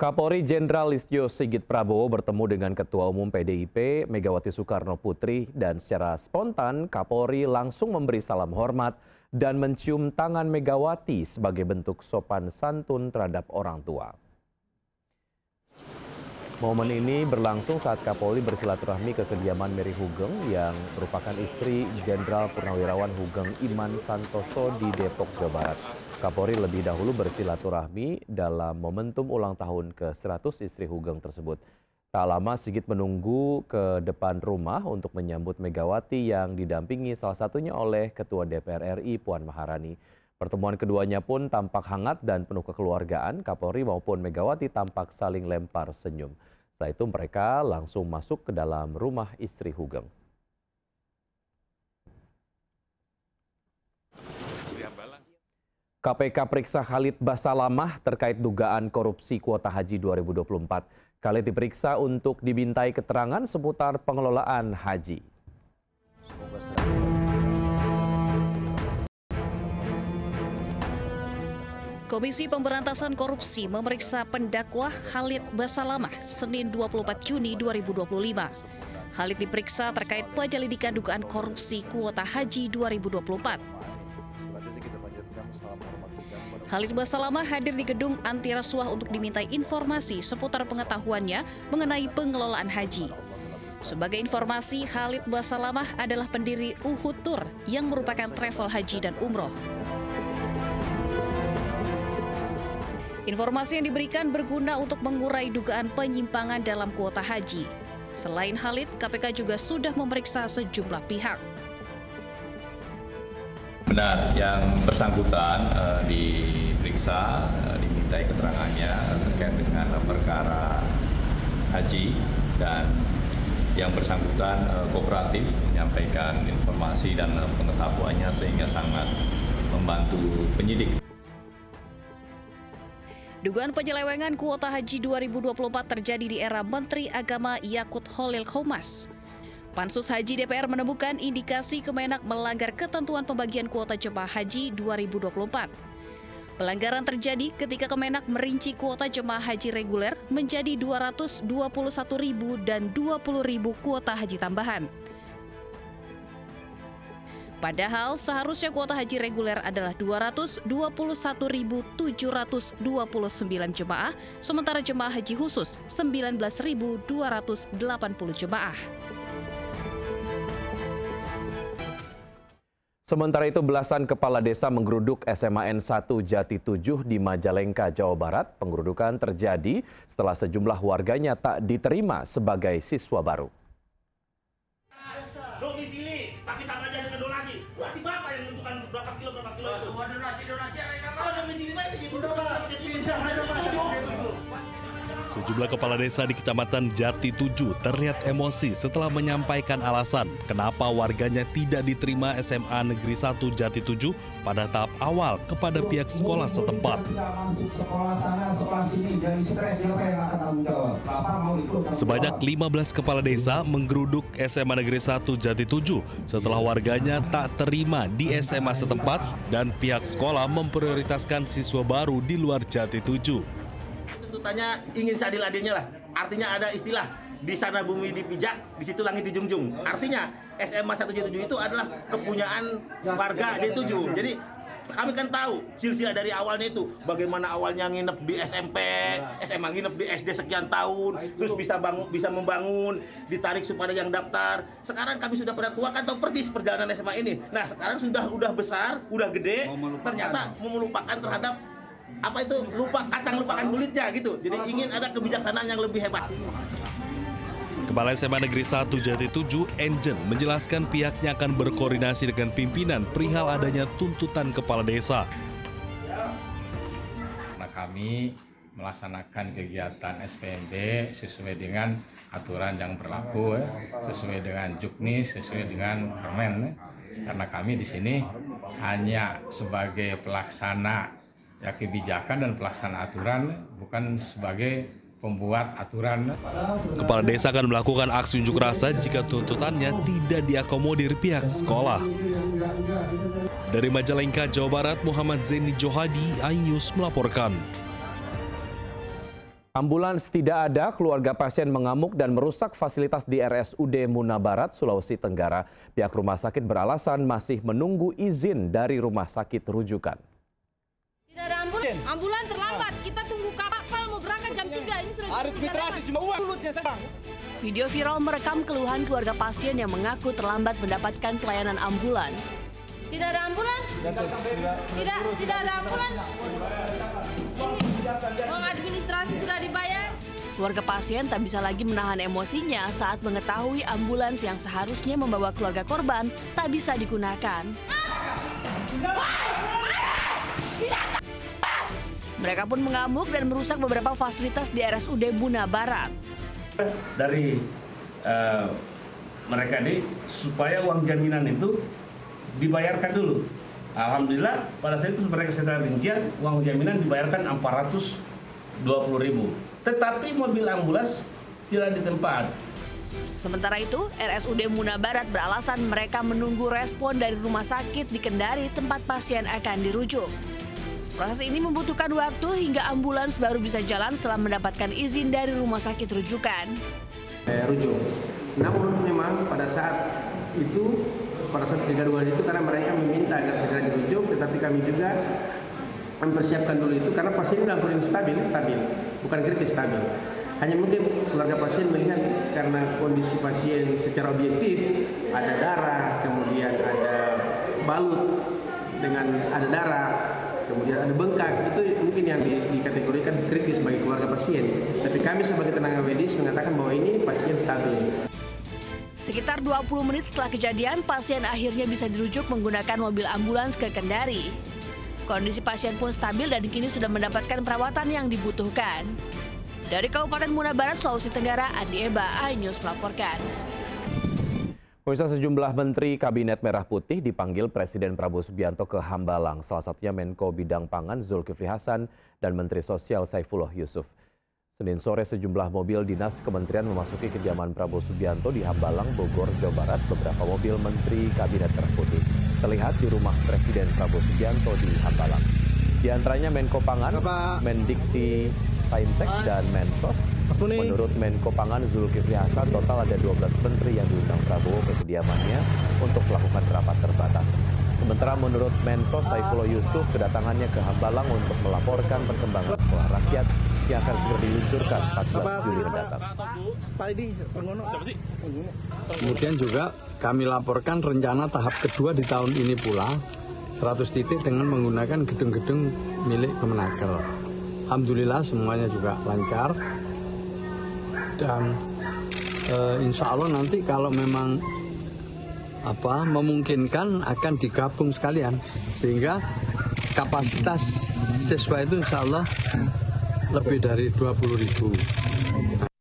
Kapolri Jenderal Listio Sigit Prabowo bertemu dengan Ketua Umum PDIP Megawati Soekarno Putri dan secara spontan Kapolri langsung memberi salam hormat dan mencium tangan Megawati sebagai bentuk sopan santun terhadap orang tua. Momen ini berlangsung saat Kapolri bersilaturahmi ke kediaman Mary Hugeng yang merupakan istri Jenderal Purnawirawan Hugeng Iman Santoso di Depok, Jawa Barat. Kapolri lebih dahulu bersilaturahmi dalam momentum ulang tahun ke-100 istri Hugeng tersebut. Tak lama Sigit menunggu ke depan rumah untuk menyambut Megawati yang didampingi salah satunya oleh Ketua DPR RI Puan Maharani. Pertemuan keduanya pun tampak hangat dan penuh kekeluargaan. Kapolri maupun Megawati tampak saling lempar senyum. Setelah itu mereka langsung masuk ke dalam rumah istri Hugeng. KPK periksa Khalid Basalamah terkait dugaan korupsi kuota haji 2024. Khalid diperiksa untuk dimintai keterangan seputar pengelolaan haji. Komisi Pemberantasan Korupsi memeriksa pendakwa Khalid Basalamah Senin 24 Juni 2025. Khalid diperiksa terkait penyelidikan dugaan korupsi kuota haji 2024. Khalid Basalamah hadir di gedung anti rasuah untuk dimintai informasi seputar pengetahuannya mengenai pengelolaan haji. Sebagai informasi, Khalid Basalamah adalah pendiri Uhud Tour yang merupakan travel haji dan umroh. Informasi yang diberikan berguna untuk mengurai dugaan penyimpangan dalam kuota haji. Selain Khalid, KPK juga sudah memeriksa sejumlah pihak. Benar, yang bersangkutan diperiksa, dimintai keterangannya terkait dengan perkara haji dan yang bersangkutan kooperatif menyampaikan informasi dan pengetahuannya sehingga sangat membantu penyidik. Dugaan penyelewengan kuota haji 2024 terjadi di era Menteri Agama Yakut Khalil Qomas. Pansus Haji DPR menemukan indikasi Kemenak melanggar ketentuan pembagian kuota jemaah haji 2024. Pelanggaran terjadi ketika Kemenak merinci kuota jemaah haji reguler menjadi 221.000 dan 20.000 kuota haji tambahan. Padahal seharusnya kuota haji reguler adalah 221.729 jemaah, sementara jemaah haji khusus 19.280 jemaah. Sementara itu belasan kepala desa menggeruduk SMA N1 Jati 7 di Majalengka, Jawa Barat. Penggerudukan terjadi setelah sejumlah warganya tak diterima sebagai siswa baru. Domisili, tapi sama aja dengan donasi. Berarti Bapak yang menentukan berapa kilo itu. Semua donasi ada yang kalau domisili Pak itu Sejumlah kepala desa di Kecamatan Jati 7 terlihat emosi setelah menyampaikan alasan kenapa warganya tidak diterima SMA Negeri 1 Jati 7 pada tahap awal kepada pihak sekolah setempat. Sebanyak 15 kepala desa menggeruduk SMA Negeri 1 Jati 7 setelah warganya tak terima di SMA setempat dan pihak sekolah memprioritaskan siswa baru di luar Jati 7. Tuntutannya ingin seadil-adilnya lah. Artinya ada istilah di sana bumi dipijak, di situ langit dijunjung. Artinya SMA 1 Jati 7 itu adalah kepunyaan warga Jati 7. Jadi kami kan tahu silsilah dari awalnya itu bagaimana awalnya nginep di SMP, SMA nginep di SD sekian tahun, terus bisa membangun, ditarik supaya yang daftar. Sekarang kami sudah pada tua kan tahu persis perjalanan SMA ini. Nah sekarang udah besar, udah gede, ternyata melupakan terhadap apa itu kacang lupakan kulitnya gitu. Jadi ingin ada kebijaksanaan yang lebih hebat. Kepala SMA Negeri 1 Jati 7, Enjen, menjelaskan pihaknya akan berkoordinasi dengan pimpinan perihal adanya tuntutan kepala desa. Karena kami melaksanakan kegiatan SPMB sesuai dengan aturan yang berlaku, sesuai dengan Juknis, sesuai dengan Permen. Karena kami di sini hanya sebagai pelaksana kebijakan dan pelaksana aturan, bukan sebagai pembuat aturan. Kepala desa akan melakukan aksi unjuk rasa jika tuntutannya tidak diakomodir pihak sekolah. Dari Majalengka, Jawa Barat, Muhammad Zaini Johadi, iNews melaporkan. Ambulans tidak ada, keluarga pasien mengamuk dan merusak fasilitas di RSUD Muna Barat, Sulawesi Tenggara. Pihak rumah sakit beralasan masih menunggu izin dari rumah sakit rujukan. Tidak ada ambulan terlambat. Kita tunggu kapal mau berangkat jam 3. Ini sudah arbitrasi cuma uang. Video viral merekam keluhan keluarga pasien yang mengaku terlambat mendapatkan pelayanan ambulans. Tidak ada ambulan? Tidak ada ambulan. Ini uang administrasi sudah dibayar. Keluarga pasien tak bisa lagi menahan emosinya saat mengetahui ambulans yang seharusnya membawa keluarga korban tak bisa digunakan. Mereka pun mengamuk dan merusak beberapa fasilitas di RSUD Muna Barat. Dari mereka ini supaya uang jaminan itu dibayarkan dulu. Alhamdulillah pada saat itu mereka setelah rincian uang jaminan dibayarkan 420.000. Tetapi mobil ambulans tidak di tempat. Sementara itu, RSUD Muna Barat beralasan mereka menunggu respon dari rumah sakit di Kendari tempat pasien akan dirujuk. Proses ini membutuhkan waktu hingga ambulans baru bisa jalan setelah mendapatkan izin dari rumah sakit rujukan. Rujuk. Namun memang pada saat kegaduhan itu karena mereka meminta agar segera dirujuk, tetapi kami juga mempersiapkan dulu itu karena pasien dalam kondisi stabil, bukan kritis, stabil. Hanya mungkin keluarga pasien melihat karena kondisi pasien secara objektif ada darah, kemudian ada balut dengan ada darah, kemudian ada bengkak, itu mungkin yang dikategorikan kritis bagi keluarga pasien. Tapi kami sebagai tenaga medis mengatakan bahwa ini pasien stabil. Sekitar 20 menit setelah kejadian, pasien akhirnya bisa dirujuk menggunakan mobil ambulans ke Kendari. Kondisi pasien pun stabil dan kini sudah mendapatkan perawatan yang dibutuhkan. Dari Kabupaten Muna Barat, Sulawesi Tenggara, Andi Eba, iNews melaporkan. Pemirsa, sejumlah menteri Kabinet Merah Putih dipanggil Presiden Prabowo Subianto ke Hambalang, salah satunya Menko Bidang Pangan Zulkifli Hasan dan Menteri Sosial Saifullah Yusuf. Senin sore sejumlah mobil dinas kementerian memasuki kediaman Prabowo Subianto di Hambalang, Bogor, Jawa Barat. Beberapa mobil menteri Kabinet Merah Putih terlihat di rumah Presiden Prabowo Subianto di Hambalang. Di antaranya Menko Pangan, Mendikti Saintek, dan Mensos. Menurut Menko Pangan Zulkifli Hasan, total ada 12 menteri yang diundang Prabowo ke kediamannya untuk melakukan rapat terbatas. Sementara menurut Mensos Saifullah Yusuf, kedatangannya ke Hambalang untuk melaporkan perkembangan sekolah rakyat yang akan segera diluncurkan 14 Juli mendatang. Kemudian juga kami laporkan rencana tahap kedua di tahun ini pula 100 titik dengan menggunakan gedung-gedung milik Kemenaker. Alhamdulillah semuanya juga lancar dan insya Allah nanti kalau memang memungkinkan akan digabung sekalian sehingga kapasitas siswa itu insya Allah lebih dari 20.000.